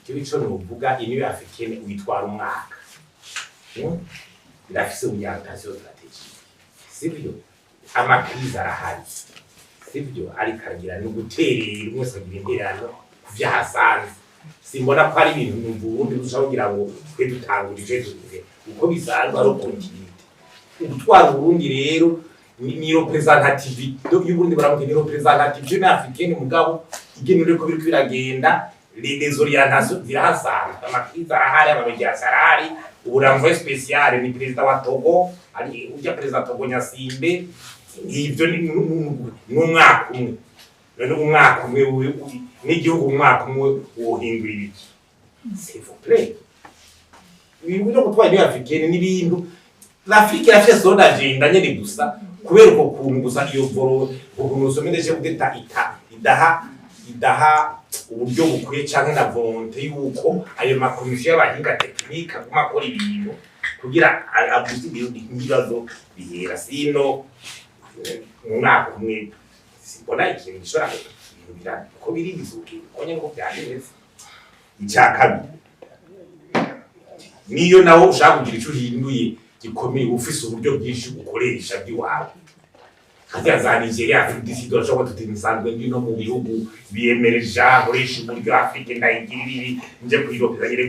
ico novuga Union Africaine witwara umwaka irafise orientation stratégique sivyo amakrize arahari sivyo ariko aragira no guterera mwese agira interano kuvyahasanze simbona ko ari ibintu mu Burundi dushobora ngo twe dutangurije tuvuge uko bisanzwe ari continuité gutwara Burundi rero ni representative y'u Burundi baramuke ni representative africaine mugabo igenure ko biriko biragenda les orientations zirahasanzwe amakrize arahari abamedia sarari uburamvo spécial ni president wa Togo ari ujya president Togo Nyasimbe ivyo ni umwaka umwe none umwaka umwe n'igihugu umwaka umwe wohindura ibiki s'il vous plaît ibintu byo gutwara Union Africaine n'ibintu l'Afrique yafise son agenda nyene gusa kubera uko kuntu gusa iyo voro ukuntu someneje kugeta idaha uburyo bukwiye canke na volonté yuko ayo makomisiyo y'abahinga technique kumakora ibintu kugira abuzi ibibazo bihera sino umwaka umwe simbona ikintu gishobora kubira ko biri bizuki konye ngo byaneze icyakabiri niyo nawo ushaka kugira ico hinduye gikomeye ufise uburyo bwinshi ukoresha byiwawe kaza za Nigeria Afrique du Sud ashobora tutimisanzwe ndino mu bihugu biyemereje akoresha uburyo Afrique ndayigirira nje kwiropeza nyere